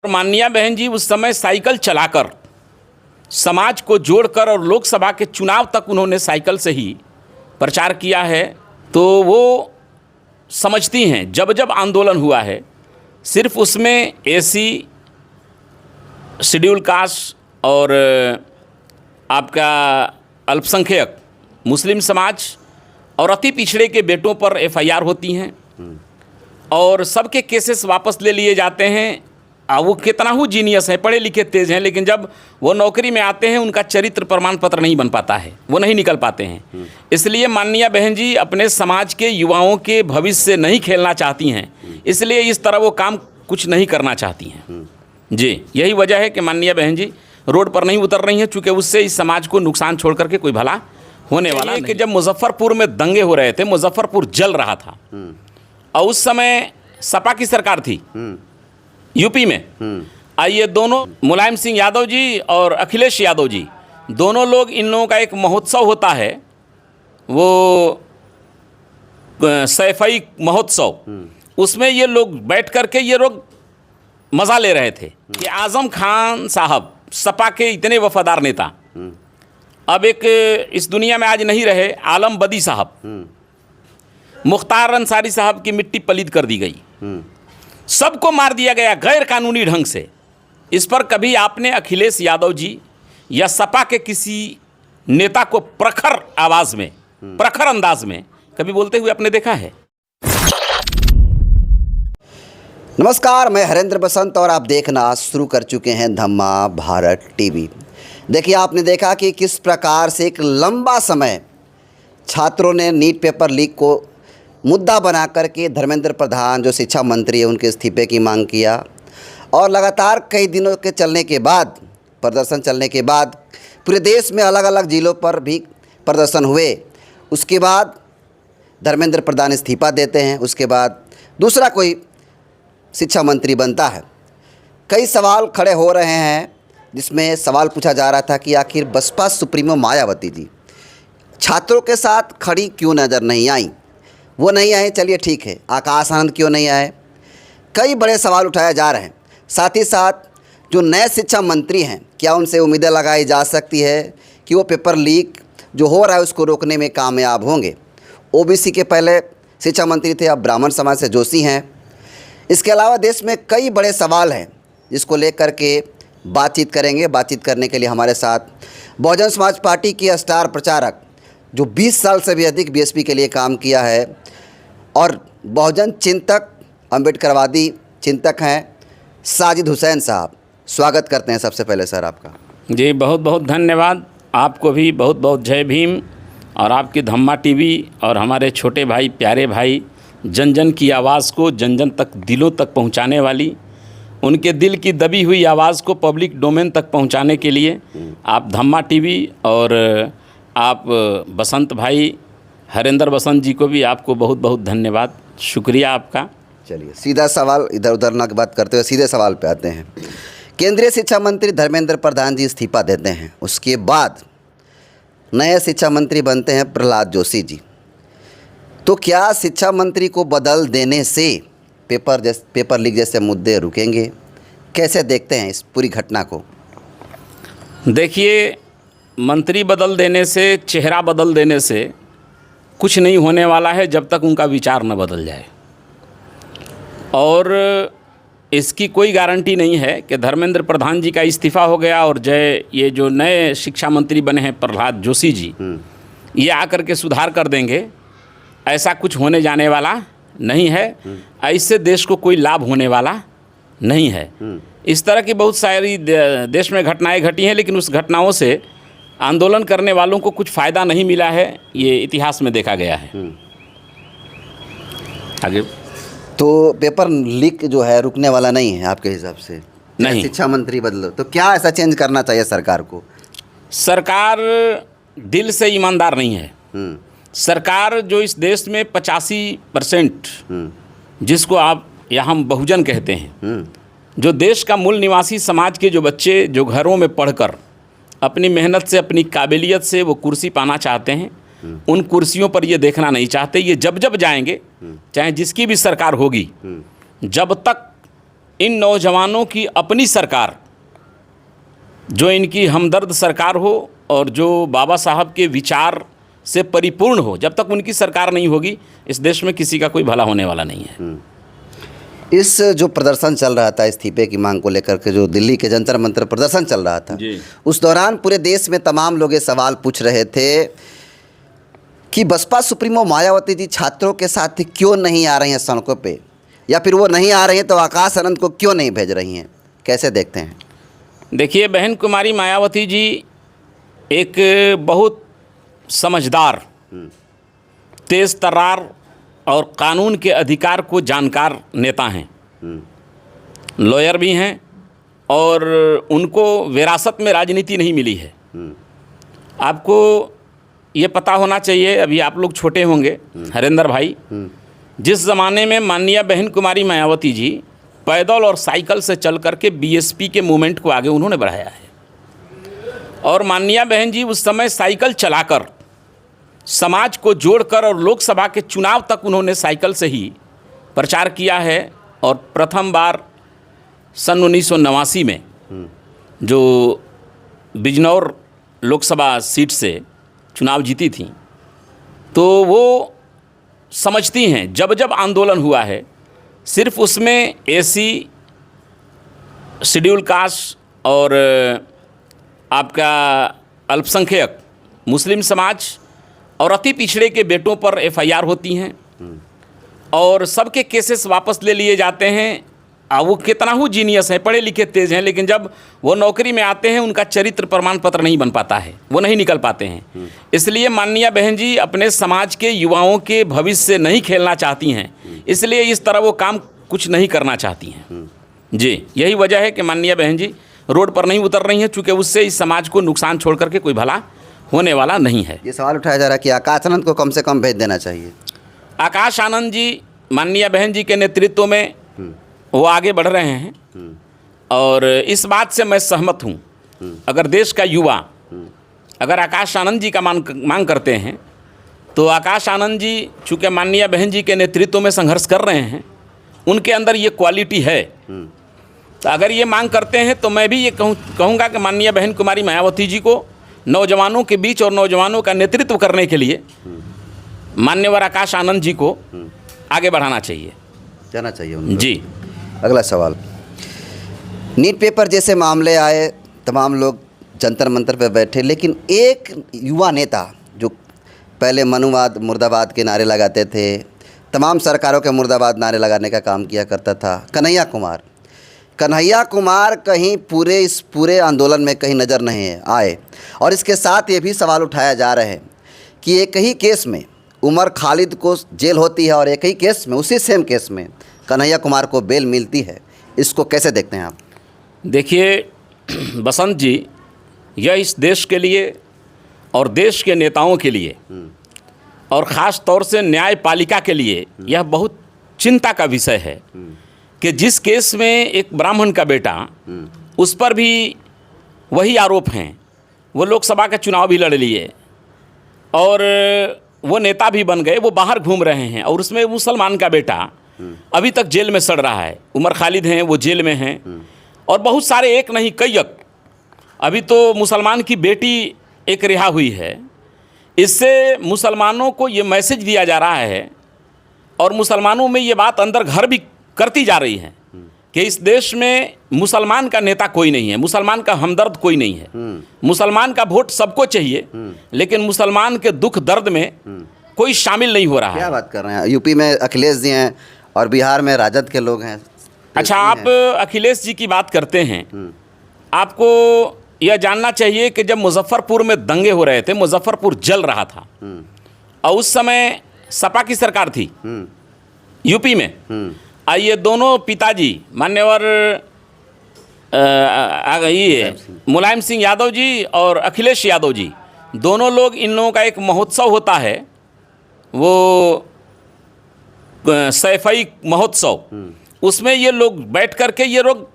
माननीय बहन जी उस समय साइकिल चलाकर समाज को जोड़कर और लोकसभा के चुनाव तक उन्होंने साइकिल से ही प्रचार किया है। तो वो समझती हैं जब जब आंदोलन हुआ है सिर्फ उसमें एसी, शेड्यूल कास्ट और आपका अल्पसंख्यक, मुस्लिम समाज और अति पिछड़े के बेटों पर एफआईआर होती हैं और सबके केसेस वापस ले लिए जाते हैं। वो कितना ही जीनियस है, पढ़े लिखे तेज हैं, लेकिन जब वो नौकरी में आते हैं उनका चरित्र प्रमाण पत्र नहीं बन पाता है, वो नहीं निकल पाते हैं। इसलिए माननीय बहन जी अपने समाज के युवाओं के भविष्य से नहीं खेलना चाहती हैं, इसलिए इस तरह वो काम कुछ नहीं करना चाहती हैं जी। यही वजह है कि माननीय बहन जी रोड पर नहीं उतर रही हैं, चूँकि उससे इस समाज को नुकसान छोड़ करके कोई भला होने वाला नहीं। कि जब मुजफ्फरपुर में दंगे हो रहे थे, मुजफ्फरपुर जल रहा था और उस समय सपा की सरकार थी यूपी में। ये दोनों मुलायम सिंह यादव जी और अखिलेश यादव जी दोनों लोग, इन लोगों का एक महोत्सव होता है, वो सैफई महोत्सव, उसमें ये लोग बैठ करके ये लोग मज़ा ले रहे थे कि आज़म खान साहब सपा के इतने वफादार नेता अब एक इस दुनिया में आज नहीं रहे, आलम बदी साहब, मुख्तार अंसारी साहब की मिट्टी पलीद कर दी गई, सबको मार दिया गया गैर कानूनी ढंग से। इस पर कभी आपने अखिलेश यादव जी या सपा के किसी नेता को प्रखर आवाज़ में, प्रखर अंदाज में कभी बोलते हुए आपने देखा है? नमस्कार, मैं हरेंद्र बसंत और आप देखना शुरू कर चुके हैं धम्मा भारत टीवी। देखिए, आपने देखा कि किस प्रकार से एक लंबा समय छात्रों ने नीट पेपर लीक को मुद्दा बना करके धर्मेंद्र प्रधान जो शिक्षा मंत्री है उनके इस्तीफे की मांग किया और लगातार कई दिनों के चलने के बाद, प्रदर्शन चलने के बाद पूरे देश में अलग अलग जिलों पर भी प्रदर्शन हुए। उसके बाद धर्मेंद्र प्रधान इस्तीफा देते हैं, उसके बाद दूसरा कोई शिक्षा मंत्री बनता है। कई सवाल खड़े हो रहे हैं जिसमें सवाल पूछा जा रहा था कि आखिर बसपा सुप्रीमो मायावती जी छात्रों के साथ खड़ी क्यों नज़र नहीं आई? वो नहीं आए, चलिए ठीक है, आकाश आनंद क्यों नहीं आए? कई बड़े सवाल उठाए जा रहे हैं। साथ ही साथ जो नए शिक्षा मंत्री हैं, क्या उनसे उम्मीदें लगाई जा सकती है कि वो पेपर लीक जो हो रहा है उसको रोकने में कामयाब होंगे? ओबीसी के पहले शिक्षा मंत्री थे, अब ब्राह्मण समाज से जोशी हैं। इसके अलावा देश में कई बड़े सवाल हैं जिसको लेकर के बातचीत करेंगे। बातचीत करने के लिए हमारे साथ बहुजन समाज पार्टी की स्टार प्रचारक जो 20 साल से भी अधिक बीएसपी के लिए काम किया है और बहुजन चिंतक, अम्बेडकरवादी चिंतक हैं, साजिद हुसैन साहब। स्वागत करते हैं सबसे पहले सर आपका। जी बहुत बहुत धन्यवाद, आपको भी बहुत बहुत जय भीम। और आपकी धम्मा टीवी और हमारे छोटे भाई, प्यारे भाई, जन जन की आवाज़ को जन जन तक, दिलों तक पहुंचाने वाली, उनके दिल की दबी हुई आवाज़ को पब्लिक डोमेन तक पहुंचाने के लिए आप धम्मा टीवी और आप बसंत भाई हरेंद्र बसंत जी को भी आपको बहुत बहुत धन्यवाद, शुक्रिया आपका। चलिए सीधा सवाल, इधर उधर ना बात करते हुए सीधे सवाल पे आते हैं। केंद्रीय शिक्षा मंत्री धर्मेंद्र प्रधान जी इस्तीफा देते हैं, उसके बाद नए शिक्षा मंत्री बनते हैं प्रहलाद जोशी जी। तो क्या शिक्षा मंत्री को बदल देने से पेपर लीक जैसे मुद्दे रुकेंगे? कैसे देखते हैं इस पूरी घटना को? देखिए, मंत्री बदल देने से, चेहरा बदल देने से कुछ नहीं होने वाला है जब तक उनका विचार न बदल जाए। और इसकी कोई गारंटी नहीं है कि धर्मेंद्र प्रधान जी का इस्तीफ़ा हो गया और ये जो नए शिक्षा मंत्री बने हैं प्रहलाद जोशी जी, ये आकर के सुधार कर देंगे। ऐसा कुछ होने जाने वाला नहीं है। इससे देश को कोई लाभ होने वाला नहीं है। इस तरह की बहुत सारी देश में घटनाएं घटी हैं, लेकिन उस घटनाओं से आंदोलन करने वालों को कुछ फ़ायदा नहीं मिला है, ये इतिहास में देखा गया है। आगे तो पेपर लीक जो है रुकने वाला नहीं है आपके हिसाब से? नहीं। शिक्षा मंत्री बदलो तो क्या ऐसा चेंज करना चाहिए सरकार को? सरकार दिल से ईमानदार नहीं है। सरकार जो इस देश में 85% जिसको आप या हम बहुजन कहते हैं, जो देश का मूल निवासी समाज के जो बच्चे जो घरों में पढ़कर अपनी मेहनत से, अपनी काबिलियत से वो कुर्सी पाना चाहते हैं, उन कुर्सियों पर ये देखना नहीं चाहते। ये जब जब जाएंगे, चाहे जिसकी भी सरकार होगी, जब तक इन नौजवानों की अपनी सरकार, जो इनकी हमदर्द सरकार हो और जो बाबा साहब के विचार से परिपूर्ण हो, जब तक उनकी सरकार नहीं होगी इस देश में किसी का कोई भला होने वाला नहीं है। इस जो प्रदर्शन चल रहा था इस्तीफे की मांग को लेकर के, जो दिल्ली के जंतर मंतर प्रदर्शन चल रहा था, उस दौरान पूरे देश में तमाम लोग ये सवाल पूछ रहे थे कि बसपा सुप्रीमो मायावती जी छात्रों के साथ क्यों नहीं आ रही हैं सड़कों पे, या फिर वो नहीं आ रही हैं तो आकाश आनंद को क्यों नहीं भेज रही हैं, कैसे देखते हैं? देखिए, बहन कुमारी मायावती जी एक बहुत समझदार, तेज़ तर्रार और कानून के अधिकार को जानकार नेता हैं, लॉयर भी हैं और उनको विरासत में राजनीति नहीं मिली है। आपको ये पता होना चाहिए, अभी आप लोग छोटे होंगे हरेंद्र भाई, जिस ज़माने में माननीय बहन कुमारी मायावती जी पैदल और साइकिल से चल करके बीएसपी के मूवमेंट को आगे उन्होंने बढ़ाया है, और माननीय बहन जी उस समय साइकिल चलाकर समाज को जोड़कर और लोकसभा के चुनाव तक उन्होंने साइकिल से ही प्रचार किया है। और प्रथम बार सन 1989 में जो बिजनौर लोकसभा सीट से चुनाव जीती थी, तो वो समझती हैं जब जब आंदोलन हुआ है सिर्फ उसमें एसी, शेड्यूल कास्ट और आपका अल्पसंख्यक, मुस्लिम समाज और अति पिछड़े के बेटों पर एफआईआर होती हैं और सबके केसेस वापस ले लिए जाते हैं। वो कितना ही जीनियस है, पढ़े लिखे तेज़ हैं, लेकिन जब वो नौकरी में आते हैं उनका चरित्र प्रमाण पत्र नहीं बन पाता है, वो नहीं निकल पाते हैं। इसलिए माननीय बहन जी अपने समाज के युवाओं के भविष्य से नहीं खेलना चाहती हैं, इसलिए इस तरह वो काम कुछ नहीं करना चाहती हैं जी। यही वजह है कि माननीय बहन जी रोड पर नहीं उतर रही हैं, चूँकि उससे इस समाज को नुकसान छोड़ करके कोई भला होने वाला नहीं है। ये सवाल उठाया जा रहा है कि आकाश आनंद को कम से कम भेज देना चाहिए। आकाश आनंद जी माननीय बहन जी के नेतृत्व में वो आगे बढ़ रहे हैं और इस बात से मैं सहमत हूँ। अगर देश का युवा अगर आकाश आनंद जी का मांग करते हैं तो आकाश आनंद जी चूँकि माननीय बहन जी के नेतृत्व में संघर्ष कर रहे हैं, उनके अंदर ये क्वालिटी है, तो अगर ये मांग करते हैं तो मैं भी ये कहूँगा कि माननीय बहन कुमारी मायावती जी को नौजवानों के बीच और नौजवानों का नेतृत्व करने के लिए मान्यवर आकाश आनंद जी को आगे बढ़ाना चाहिए, जाना चाहिए उनको। जी। अगला सवाल, नीट पेपर जैसे मामले आए, तमाम लोग जंतर मंतर पर बैठे, लेकिन एक युवा नेता जो पहले मनुवाद मुर्दाबाद के नारे लगाते थे, तमाम सरकारों के मुर्दाबाद नारे लगाने का काम किया करता था, कन्हैया कुमार कहीं इस पूरे आंदोलन में कहीं नज़र नहीं आए। और इसके साथ ये भी सवाल उठाया जा रहा है कि एक ही केस में उमर खालिद को जेल होती है और एक ही केस में, उसी सेम केस में कन्हैया कुमार को बेल मिलती है, इसको कैसे देखते हैं आप? देखिए बसंत जी, यह इस देश के लिए और देश के नेताओं के लिए और ख़ास तौर से न्यायपालिका के लिए यह बहुत चिंता का विषय है कि जिस केस में एक ब्राह्मण का बेटा, उस पर भी वही आरोप हैं, वो लोकसभा का चुनाव भी लड़ लिए और वो नेता भी बन गए, वो बाहर घूम रहे हैं, और उसमें मुसलमान का बेटा अभी तक जेल में सड़ रहा है। उमर खालिद हैं, वो जेल में हैं, और बहुत सारे, एक नहीं कई, अभी तो मुसलमान की बेटी एक रिहा हुई है। इससे मुसलमानों को ये मैसेज दिया जा रहा है और मुसलमानों में ये बात अंदर घर भी करती जा रही है कि इस देश में मुसलमान का नेता कोई नहीं है, मुसलमान का हमदर्द कोई नहीं है। मुसलमान का वोट सबको चाहिए, लेकिन मुसलमान के दुख दर्द में कोई शामिल नहीं हो रहा है। क्या बात कर रहे हैं? यूपी में अखिलेश जी हैं और बिहार में राजद के लोग हैं। अच्छा, आप अखिलेश जी की बात करते हैं, आपको यह जानना चाहिए कि जब मुजफ्फरपुर में दंगे हो रहे थे, मुजफ्फरपुर जल रहा था और उस समय सपा की सरकार थी यूपी में, ये दोनों पिताजी मान्यवर ये मुलायम सिंह यादव जी और अखिलेश यादव जी, दोनों लोग, इन लोगों का एक महोत्सव होता है, वो सैफई महोत्सव, उसमें ये लोग बैठ करके ये लोग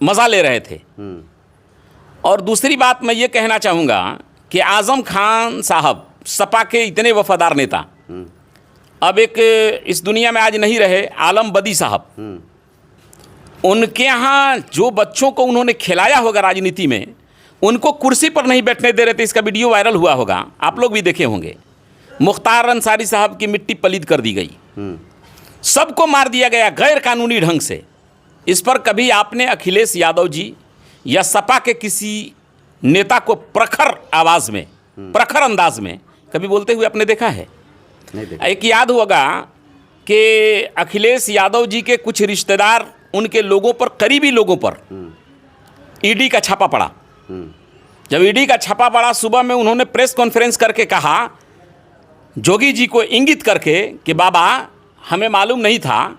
मज़ा ले रहे थे। और दूसरी बात मैं ये कहना चाहूँगा कि आज़म खान साहब, सपा के इतने वफादार नेता, अब एक इस दुनिया में आज नहीं रहे, आलम बदी साहब, उनके यहाँ जो बच्चों को उन्होंने खिलाया होगा राजनीति में, उनको कुर्सी पर नहीं बैठने दे रहे थे। इसका वीडियो वायरल हुआ होगा, आप लोग भी देखे होंगे। मुख्तार अंसारी साहब की मिट्टी पलीद कर दी गई, सबको मार दिया गया गैर कानूनी ढंग से। इस पर कभी आपने अखिलेश यादव जी या सपा के किसी नेता को प्रखर आवाज़ में, प्रखर अंदाज में कभी बोलते हुए आपने देखा है? नहीं देखा। एक याद होगा कि अखिलेश यादव जी के कुछ रिश्तेदार, उनके लोगों पर, करीबी लोगों पर ईडी का छापा पड़ा। जब ईडी का छापा पड़ा, सुबह में उन्होंने प्रेस कॉन्फ्रेंस करके कहा, जोगी जी को इंगित करके, कि बाबा हमें मालूम नहीं था,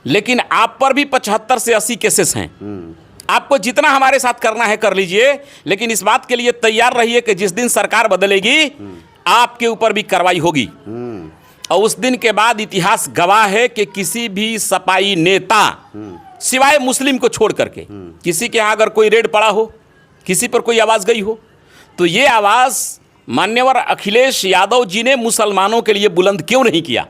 लेकिन आप पर भी 75 से 80 केसेस हैं। आपको जितना हमारे साथ करना है कर लीजिए, लेकिन इस बात के लिए तैयार रहिए कि जिस दिन सरकार बदलेगी आपके ऊपर भी कार्रवाई होगी। और उस दिन के बाद इतिहास गवाह है कि किसी भी सपाई नेता, सिवाय मुस्लिम को छोड़ करके, किसी के यहाँ अगर कोई रेड पड़ा हो, किसी पर कोई आवाज़ गई हो, तो ये आवाज़ मान्यवर अखिलेश यादव जी ने मुसलमानों के लिए बुलंद क्यों नहीं किया?